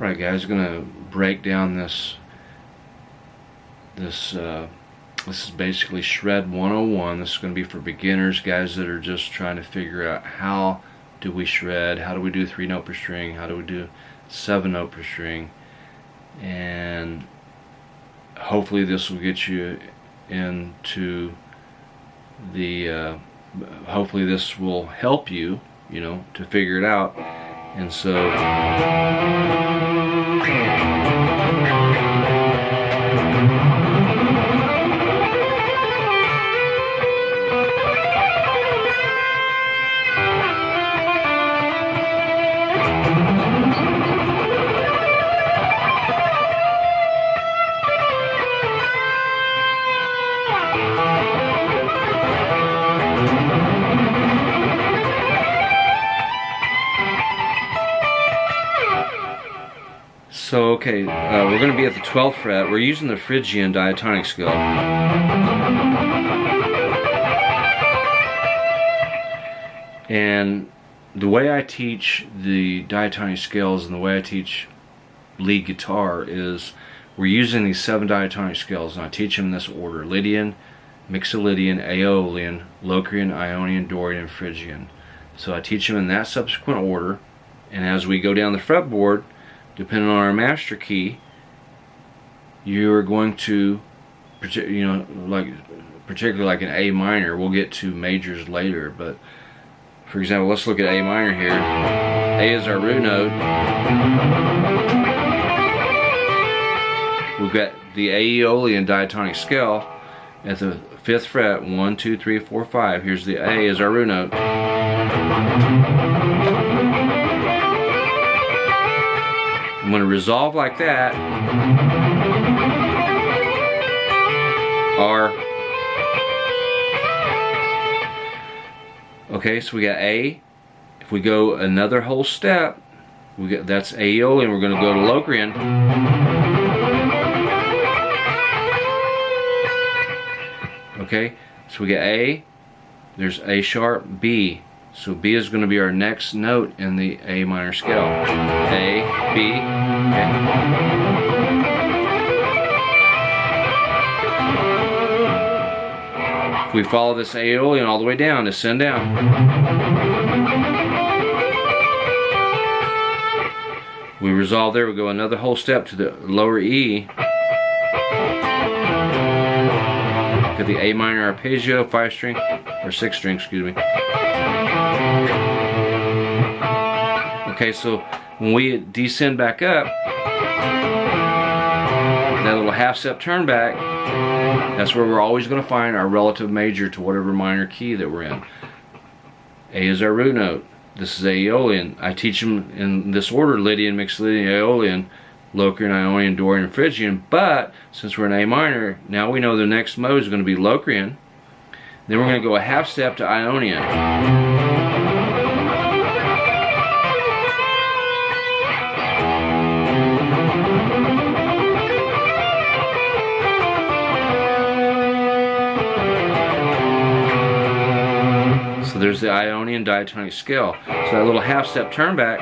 Alright guys, I'm gonna break down this is basically Shred 101. This is going to be for beginners, guys that are just trying to figure out how do we shred, how do we do 3-note per string, how do we do 7-note per string, and hopefully this will get you into the hopefully this will help you, you know, to figure it out. And so okay, we're going to be at the 12th fret. We're using the Phrygian diatonic scale. And the way I teach the diatonic scales and the way I teach lead guitar is we're using these 7 diatonic scales, and I teach them in this order: Lydian, Mixolydian, Aeolian, Locrian, Ionian, Dorian, and Phrygian. So I teach them in that subsequent order, and as we go down the fretboard, depending on our master key, you're going to, you know, like particularly like an A minor. We'll get to majors later, but for example, let's look at A minor here. A is our root note. We've got the Aeolian diatonic scale at the 5th fret. 1, 2, 3, 4, 5. Here's the A as our root note. I'm going to resolve like that. R. Okay, so we got A. If we go another whole step, we get that's Aeolian. We're going to go to Locrian. Okay, so we get A. There's A sharp, B. So B is going to be our next note in the A minor scale. A, B, okay. If we follow this Aeolian all the way down, descend down. We resolve there, we go another whole step to the lower E. Got the A minor arpeggio, 5 string, or 6 string, excuse me. Okay, so when we descend back up, that little half step turn back, that's where we're always going to find our relative major to whatever minor key that we're in. A is our root note. This is Aeolian. I teach them in this order: Lydian, Mixolydian, Aeolian, Locrian, Ionian, Dorian, and Phrygian. But since we're in A minor, now we know the next mode is going to be Locrian. Then we're going to go a half step to Ionian. So there's the Ionian diatonic scale. So that little half step turn back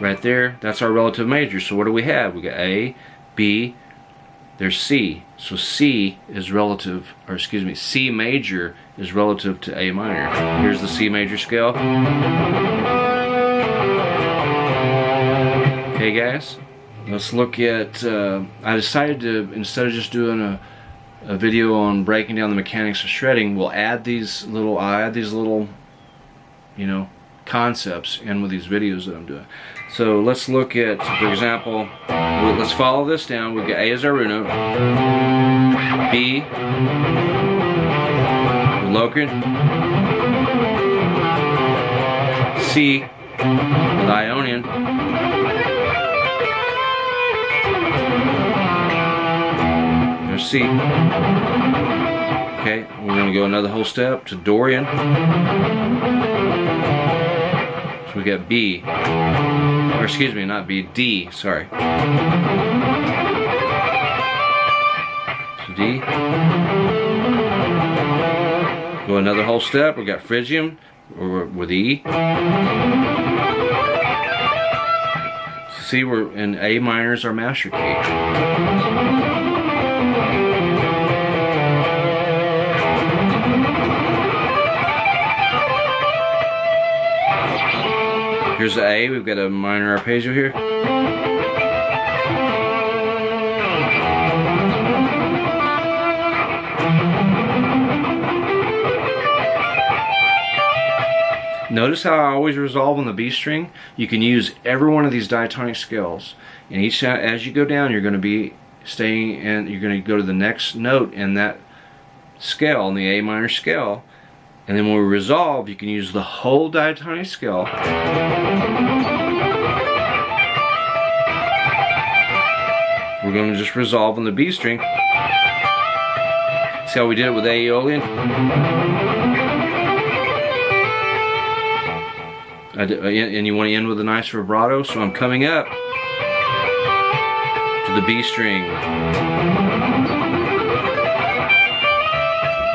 right there, that's our relative major. So what do we have? We got A, B, there's C. So C is relative, or excuse me, C major is relative to A minor. Here's the C major scale. Okay guys, let's look at, I decided to, instead of just doing a video on breaking down the mechanics of shredding, we'll add these little, you know, concepts in with these videos that I'm doing. So let's look at, for example, let's follow this down. We've got A as our root note, B, Locrian, C with Ionian, there's C. Okay, we're going to go another whole step to Dorian. So we got B, or excuse me, not B, D, sorry. So D. Go another whole step, we got Phrygian, or with E. See, we're in A minor is our master key. Here's the A, we've got a minor arpeggio here. Notice how I always resolve on the B string? You can use every one of these diatonic scales, and each time as you go down, you're going to be staying, and you're going to go to the next note in that scale, in the A minor scale. And then when we resolve, you can use the whole diatonic scale. We're going to just resolve on the B string. See how we did it with Aeolian? And you want to end with a nice vibrato, so I'm coming up to the B string.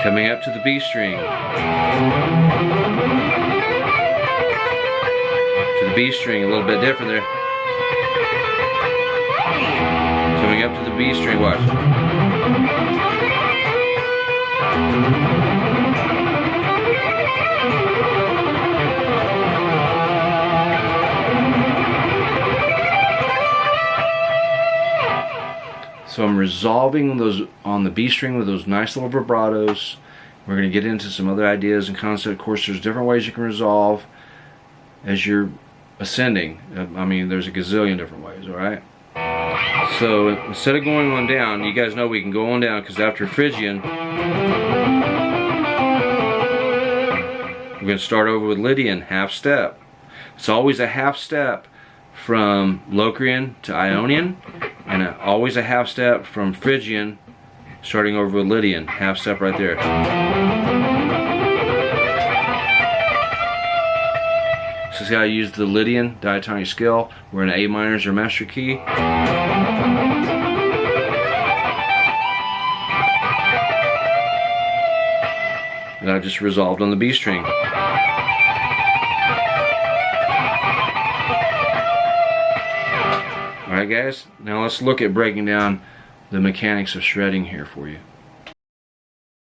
Coming up to the B string. To the B string, a little bit different there. Coming up to the B string, watch. So I'm resolving those on the B string with those nice little vibratos. We're going to get into some other ideas and concepts. Of course, there's different ways you can resolve as you're ascending. I mean, there's a gazillion different ways, alright? So instead of going on down, you guys know we can go on down, because after Phrygian, we're going to start over with Lydian, half step. It's always a half step from Locrian to Ionian, and always a half step from Phrygian, starting over with Lydian, half step right there. So see how I used the Lydian diatonic scale? We're in A minor is our master key. And I just resolved on the B string. Alright guys, now let's look at breaking down the mechanics of shredding here for you.